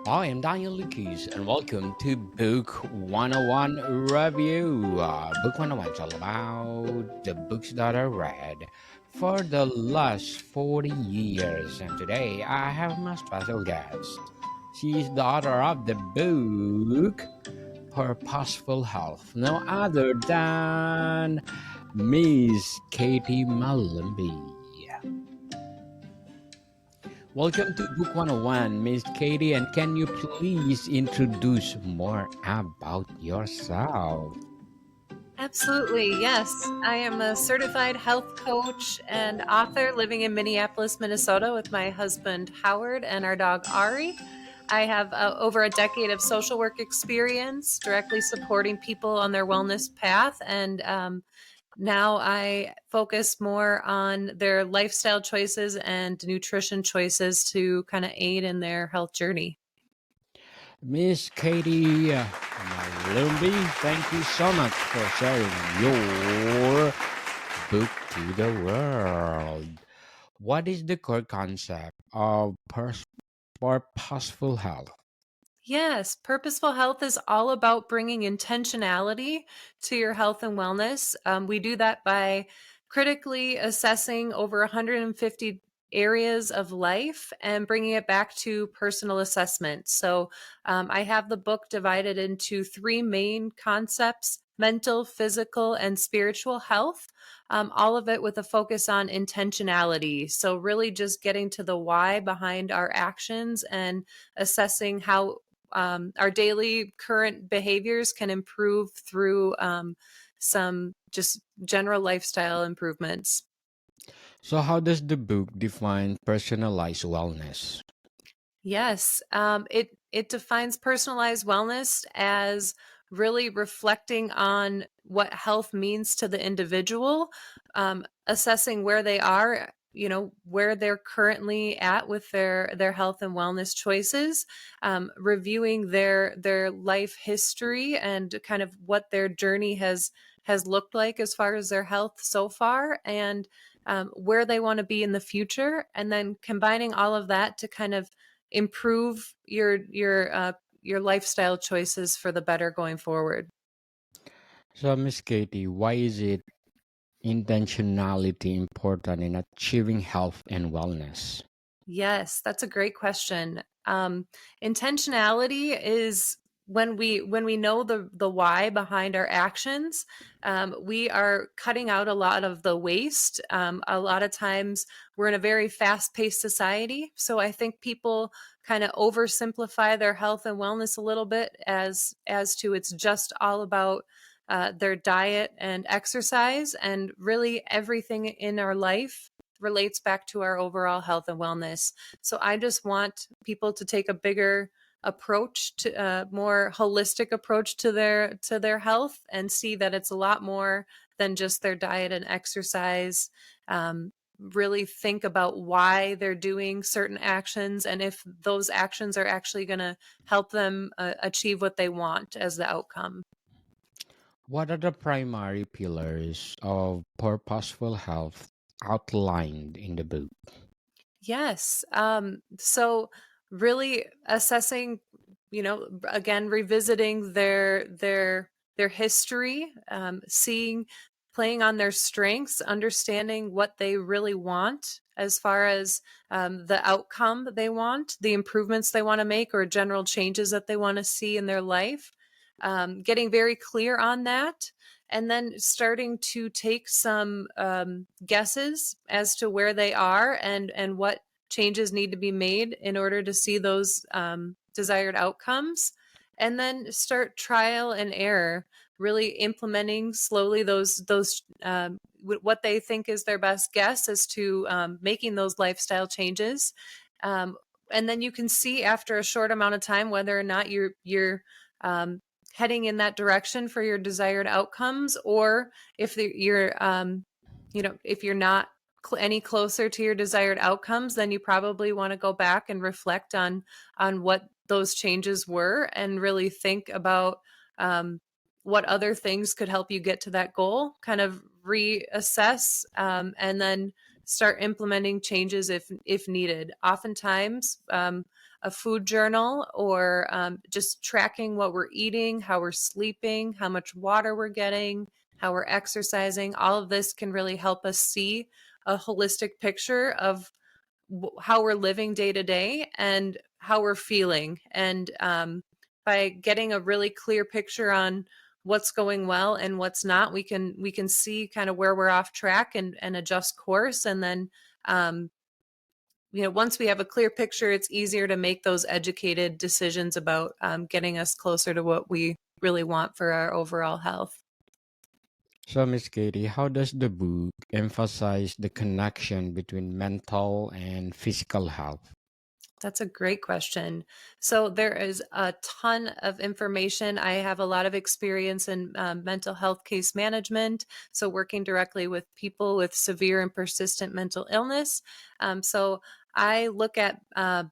I am Daniel Lucas, and welcome to Book 101 Review. Book 101 is all about the books that I read for the last 40 years. And today I have my special guest. She is the author of the book Purposeful Health, no other than Miss Katie Malumbi. Welcome to Book 101, Miss Katie, and can you please introduce more about yourself? Absolutely, yes. I am a certified health coach and author living in Minneapolis, Minnesota with my husband Howard and our dog Ari. I have over a decade of social work experience directly supporting people on their wellness path. And now I focus more on their lifestyle choices and nutrition choices to kind of aid in their health journey. Miss Katie Malumbi, thank you so much for sharing your book to the world. What is the core concept of purposeful health? Yes, purposeful health is all about bringing intentionality to your health and wellness. We do that by critically assessing over 150 areas of life and bringing it back to personal assessment. So I have the book divided into three main concepts: mental, physical, and spiritual health. All of it with a focus on intentionality. So, really just getting to the why behind our actions and assessing how our daily current behaviors can improve through some just general lifestyle improvements. So, how does the book define personalized wellness? Yes, it defines personalized wellness as really reflecting on what health means to the individual, assessing where they are, where they're currently at with their health and wellness choices, reviewing their life history and kind of what their journey has looked like as far as their health so far, and where they want to be in the future, and then combining all of that to kind of improve your lifestyle choices for the better going forward. So, Miss Katie, why is it intentionality important in achieving health and wellness? Yes, that's a great question. Intentionality is when we know the why behind our actions. We are cutting out a lot of the waste. A lot of times we're in a very fast-paced society, so I think people kind of oversimplify their health and wellness a little bit as to it's just all about their diet and exercise, and really everything in our life relates back to our overall health and wellness. So I just want people to take a bigger approach, to a more holistic approach to their health, and see that it's a lot more than just their diet and exercise. Really think about why they're doing certain actions, and if those actions are actually going to help them achieve what they want as the outcome. What are the primary pillars of purposeful health outlined in the book? Yes. So really assessing, again, revisiting their history, seeing, playing on their strengths, understanding what they really want as far as the outcome that they want, the improvements they want to make, or general changes that they want to see in their life. Getting very clear on that, and then starting to take some guesses as to where they are, and what changes need to be made in order to see those desired outcomes, and then start trial and error, really implementing slowly what they think is their best guess as to making those lifestyle changes. And then you can see after a short amount of time whether or not you're um, heading in that direction for your desired outcomes, or if you're not any closer to your desired outcomes, then you probably want to go back and reflect on what those changes were, and really think about what other things could help you get to that goal, kind of reassess, and then start implementing changes if needed. Oftentimes, a food journal, or just tracking what we're eating, how we're sleeping, how much water we're getting, how we're exercising. All of this can really help us see a holistic picture of how we're living day to day and how we're feeling. And by getting a really clear picture on what's going well and what's not, we can see kind of where we're off track and adjust course. And then um, once we have a clear picture, it's easier to make those educated decisions about getting us closer to what we really want for our overall health. So, Miss Katie, how does the book emphasize the connection between mental and physical health? That's a great question. So there is a ton of information. I have a lot of experience in mental health case management, so working directly with people with severe and persistent mental illness. So I look at, a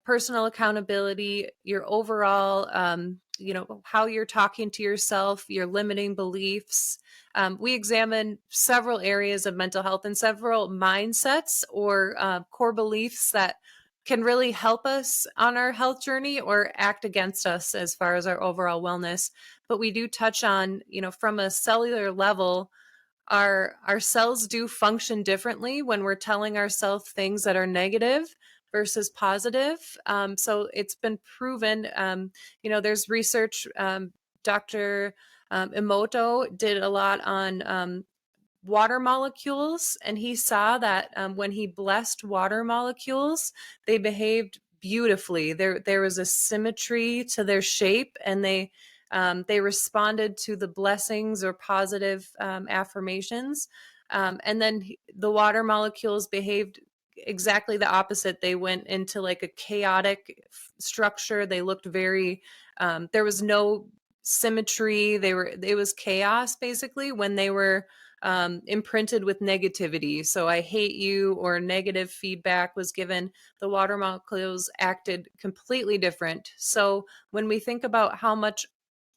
personal accountability, your overall, how you're talking to yourself, your limiting beliefs. We examine several areas of mental health and several mindsets or core beliefs that can really help us on our health journey or act against us as far as our overall wellness. But we do touch on, from a cellular level, our cells do function differently when we're telling ourselves things that are negative versus positive. So it's been proven. There's research. Dr. Emoto did a lot on water molecules, and he saw that when he blessed water molecules, they behaved beautifully. There was a symmetry to their shape, and they responded to the blessings or positive affirmations. And then the water molecules behaved exactly the opposite. They went into like a chaotic structure. They looked very there was no symmetry. It was chaos basically when they were imprinted with negativity. So I hate you or negative feedback was given, the water molecules acted completely different. So when we think about how much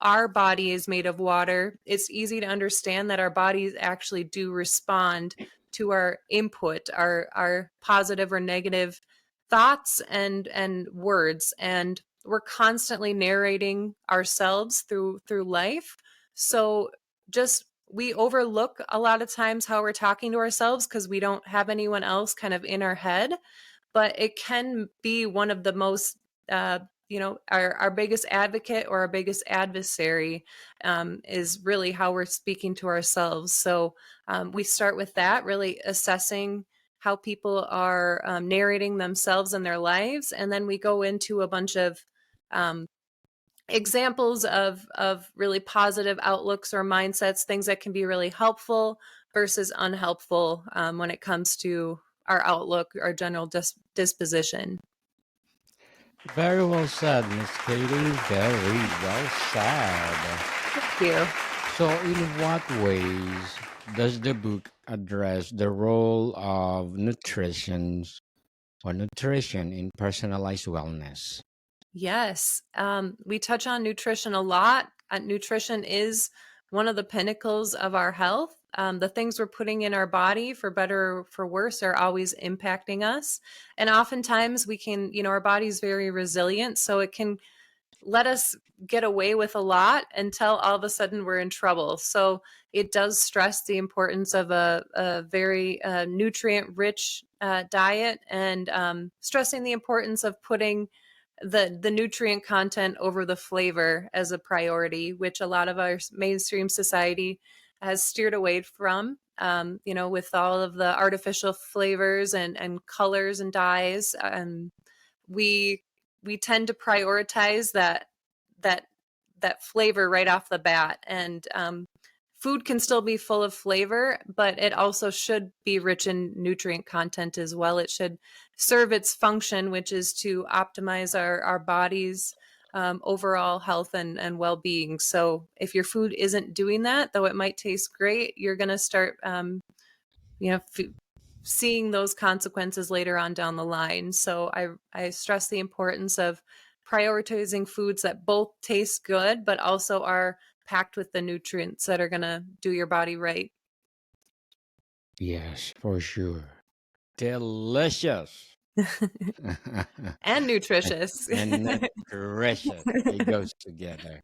our body is made of water, it's easy to understand that our bodies actually do respond to our input, our positive or negative thoughts and words. And we're constantly narrating ourselves through life. So just we overlook a lot of times how we're talking to ourselves because we don't have anyone else kind of in our head, but it can be one of the most our biggest advocate or our biggest adversary is really how we're speaking to ourselves. So we start with that, really assessing how people are narrating themselves and their lives, and then we go into a bunch of um, examples of really positive outlooks or mindsets, things that can be really helpful versus unhelpful when it comes to our outlook, our general disposition. Very well said, Miss Katie. Very well said. Thank you. So, in what ways does the book address the role of nutrition in personalized wellness? Yes, we touch on nutrition a lot. Nutrition is one of the pinnacles of our health. The things we're putting in our body, for better or for worse, are always impacting us. And oftentimes we can, our body's very resilient, so it can let us get away with a lot until all of a sudden we're in trouble. So it does stress the importance of a very nutrient rich diet, and stressing the importance of putting the nutrient content over the flavor as a priority, which a lot of our mainstream society has steered away from. With all of the artificial flavors and colors and dyes, we we tend to prioritize that that flavor right off the bat. And food can still be full of flavor, but it also should be rich in nutrient content as well. It should serve its function, which is to optimize our body's overall health and well-being. So if your food isn't doing that, though it might taste great, you're going to start you know f- seeing those consequences later on down the line. So I stress the importance of prioritizing foods that both taste good but also are packed with the nutrients that are going to do your body right. Yes, for sure. Delicious. And nutritious. And nutrition. It goes together.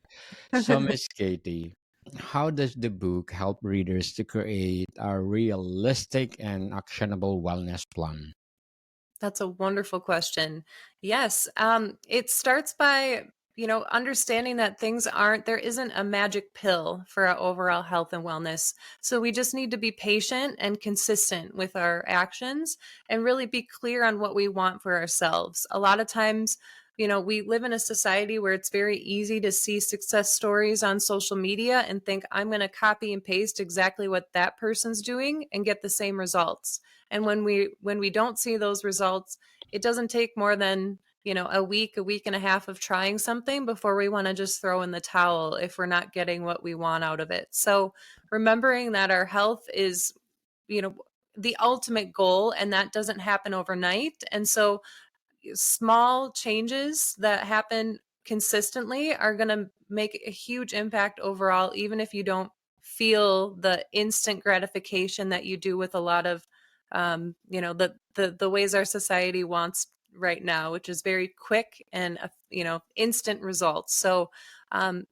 So, Miss Katie, how does the book help readers to create a realistic and actionable wellness plan? That's a wonderful question. Yes, it starts by, understanding that there isn't a magic pill for our overall health and wellness. So we just need to be patient and consistent with our actions and really be clear on what we want for ourselves. A lot of times, we live in a society where it's very easy to see success stories on social media and think, I'm going to copy and paste exactly what that person's doing and get the same results. And when we don't see those results, it doesn't take more than, a week and a half of trying something before we want to just throw in the towel if we're not getting what we want out of it. So remembering that our health is, you know, the ultimate goal, and that doesn't happen overnight. And so small changes that happen consistently are going to make a huge impact overall, even if you don't feel the instant gratification that you do with a lot of, the ways our society wants right now, which is very quick and, instant results. So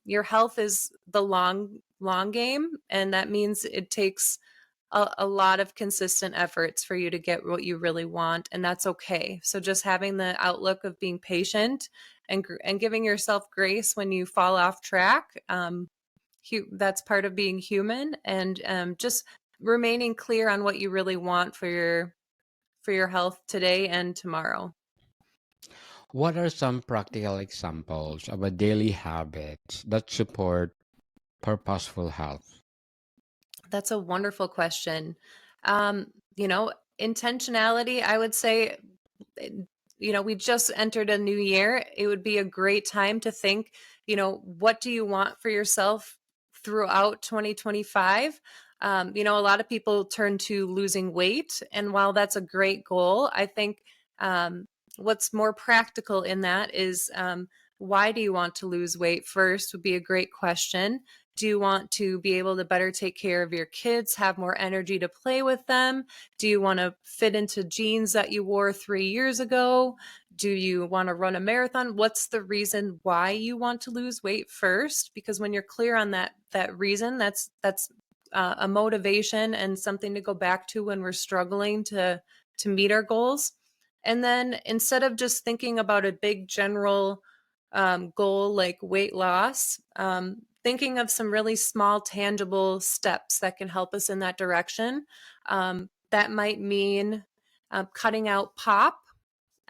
your health is the long game, and that means it takes a lot of consistent efforts for you to get what you really want, and that's okay. So just having the outlook of being patient and giving yourself grace when you fall off track, that's part of being human, and just remaining clear on what you really want for your health today and tomorrow. What are some practical examples of a daily habits that support purposeful health? That's a wonderful question. Um, you know, Intentionality, I would say, eh, we just entered a new year. It would be a great time to think, what do you want for yourself throughout 2025? A lot of people turn to losing weight. And while that's a great goal, I think what's more practical in that is, why do you want to lose weight first would be a great question. Do you want to be able to better take care of your kids, have more energy to play with them? Do you want to fit into jeans that you wore 3 years ago? Do you want to run a marathon? What's the reason why you want to lose weight first? Because when you're clear on that reason, that's a motivation and something to go back to when we're struggling to meet our goals. And then instead of just thinking about a big general goal like weight loss, thinking of some really small, tangible steps that can help us in that direction. That might mean cutting out pop.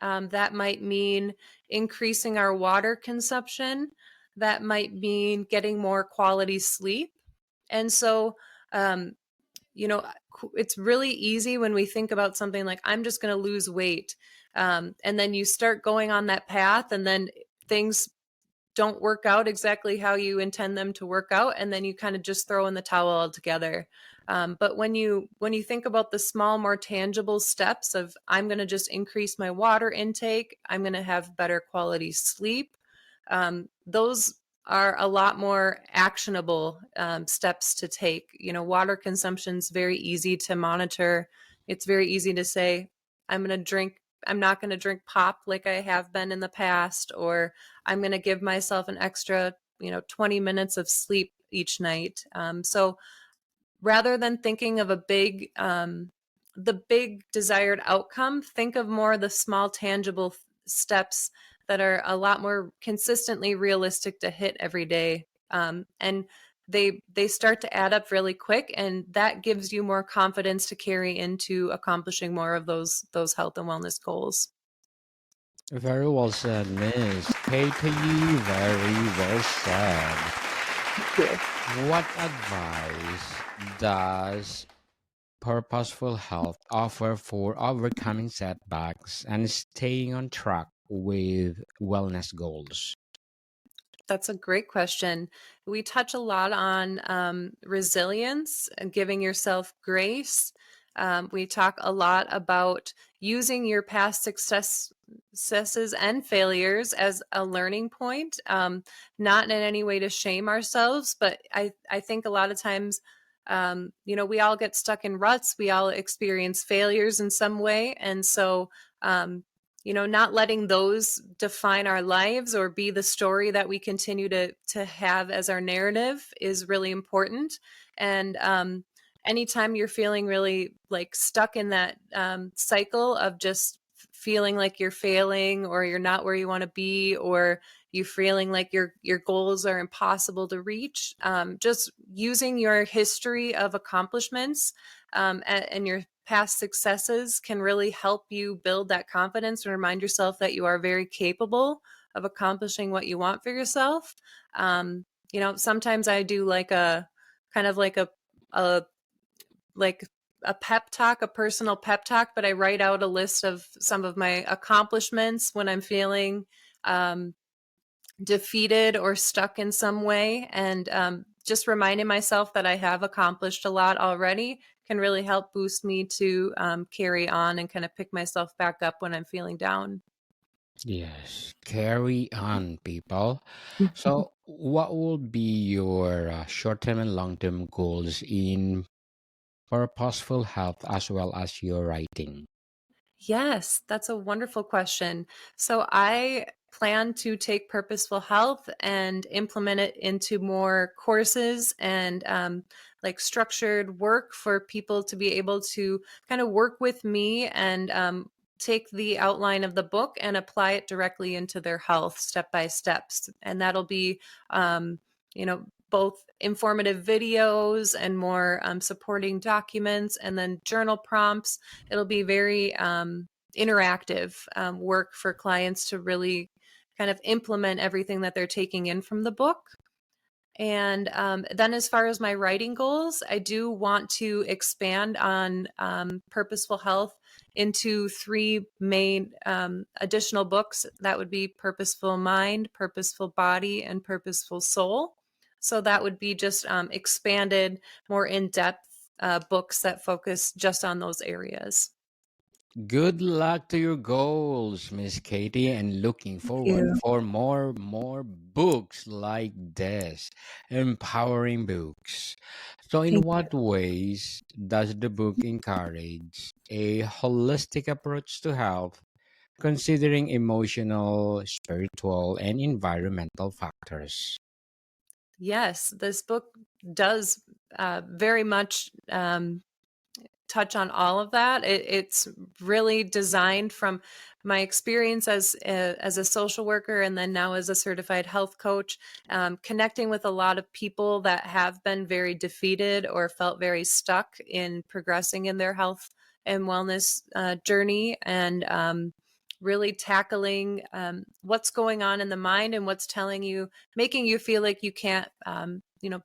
That might mean increasing our water consumption. That might mean getting more quality sleep. And so, um, it's really easy when we think about something like, I'm just going to lose weight. And then you start going on that path, and then things don't work out exactly how you intend them to work out, and then you kind of just throw in the towel altogether. But when you think about the small, more tangible steps of, I'm going to just increase my water intake, I'm going to have better quality sleep, those are a lot more actionable steps to take. Water consumption is very easy to monitor. It's very easy to say, I'm not going to drink pop like I have been in the past, or I'm going to give myself an extra, 20 minutes of sleep each night. So rather than thinking of the big desired outcome, think of more the small, tangible steps that are a lot more consistently realistic to hit every day. And they start to add up really quick, and that gives you more confidence to carry into accomplishing more of those health and wellness goals. Very well said, Miss Katie. Very well said. Yeah. What advice does Purposeful Health offer for overcoming setbacks and staying on track with wellness goals? That's a great question. We touch a lot on resilience and giving yourself grace. We talk a lot about using your past successes and failures as a learning point, not in any way to shame ourselves, but I think a lot of times, we all get stuck in ruts. We all experience failures in some way. And so, not letting those define our lives or be the story that we continue to have as our narrative is really important. And anytime you're feeling really like stuck in that cycle of just feeling like you're failing or you're not where you want to be, or you feeling like your goals are impossible to reach, just using your history of accomplishments and your past successes can really help you build that confidence and remind yourself that you are very capable of accomplishing what you want for yourself. Sometimes I do like a kind of a like a pep talk, a personal pep talk, but I write out a list of some of my accomplishments when I'm feeling um, defeated or stuck in some way. And just reminding myself that I have accomplished a lot already can really help boost me to carry on and kind of pick myself back up when I'm feeling down. Yes, carry on, people. So, what will be your short-term and long-term goals in purposeful health as well as your writing? Yes, that's a wonderful question. So I plan to take Purposeful Health and implement it into more courses and like structured work for people to be able to kind of work with me and take the outline of the book and apply it directly into their health step by steps. And that'll be, both informative videos and more supporting documents, and then journal prompts. It'll be very interactive work for clients to really kind of implement everything that they're taking in from the book. And then, as far as my writing goals, I do want to expand on Purposeful Health into three main additional books. That would be Purposeful Mind, Purposeful Body, and Purposeful Soul. So that would be just expanded, more in depth books that focus just on those areas. Good luck to your goals, Miss Katie, and looking Thank forward you. for more books like this, empowering books. So, in Thank what ways does the book encourage a holistic approach to health, considering emotional, spiritual, and environmental factors? Yes, this book does very much touch on all of that. It's really designed from my experience as a social worker, and then now as a certified health coach, connecting with a lot of people that have been very defeated or felt very stuck in progressing in their health and wellness journey, and really tackling what's going on in the mind and what's telling you, making you feel like you can't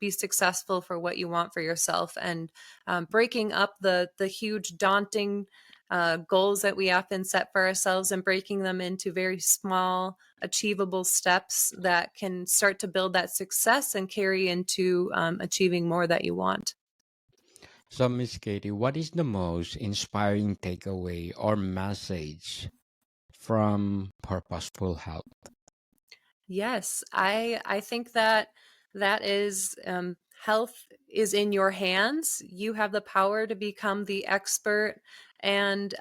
be successful for what you want for yourself, and breaking up the huge daunting goals that we often set for ourselves and breaking them into very small achievable steps that can start to build that success and carry into achieving more that you want. So, Miss Katie, what is the most inspiring takeaway or message from Purposeful Health? Yes, I think that that is health is in your hands. You have the power to become the expert and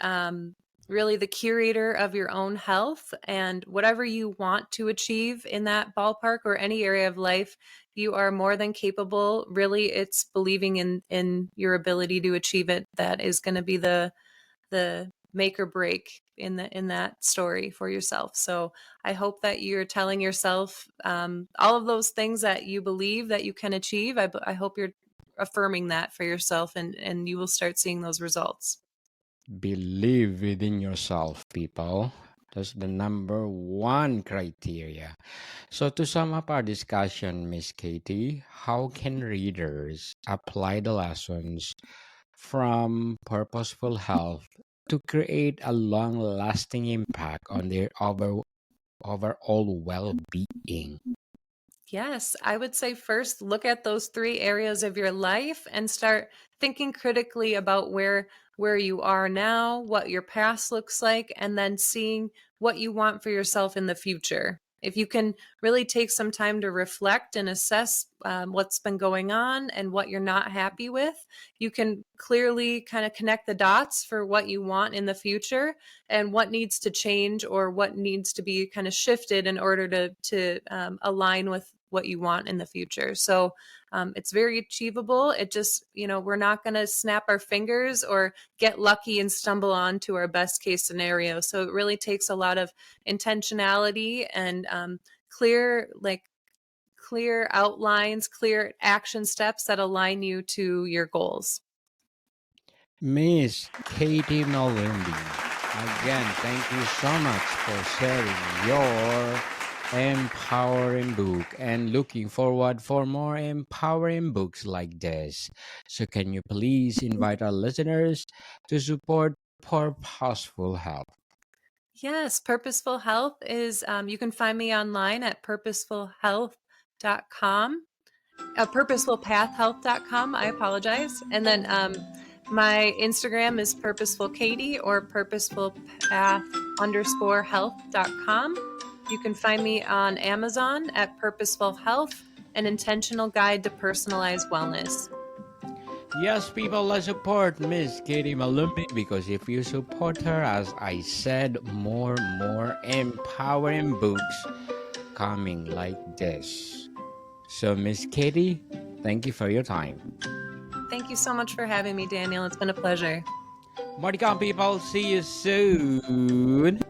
really the curator of your own health, and whatever you want to achieve in that ballpark or any area of life, you are more than capable. Really, it's believing in your ability to achieve it that is going to be the make or break in that story for yourself. So I hope that you're telling yourself all of those things that you believe that you can achieve. I hope you're affirming that for yourself, and you will start seeing those results. Believe within yourself, people. That's the number one criteria. So, to sum up our discussion, Miss Katie, how can readers apply the lessons from Purposeful Health to create a long lasting impact on their overall well being? Yes, I would say first look at those three areas of your life and start thinking critically about where you are now, what your past looks like, and then seeing what you want for yourself in the future. if you can really take some time to reflect and assess what's been going on and what you're not happy with, you can clearly kind of connect the dots for what you want in the future and what needs to change or what needs to be kind of shifted in order to align with what you want in the future. So it's very achievable. It just, we're not going to snap our fingers or get lucky and stumble on to our best case scenario. So it really takes a lot of intentionality and clear, clear outlines, clear action steps that align you to your goals. Miss Katie Malumbi, again, thank you so much for sharing your empowering book and looking forward for more empowering books like this. So can you please invite our listeners to support Purposeful Health? Yes, Purposeful Health is, you can find me online at purposefulhealth.com. Purposefulpathhealth.com. I apologize. And then my Instagram is purposefulkatie or purposefulpath_health.com. You can find me on Amazon at Purposeful Health, an intentional guide to personalized wellness. Yes, people, let's support Miss Katie Malumbi because if you support her, as I said, more empowering books coming like this. So, Miss Katie, thank you for your time. Thank you so much for having me, Daniel. It's been a pleasure. More to come, people. See you soon.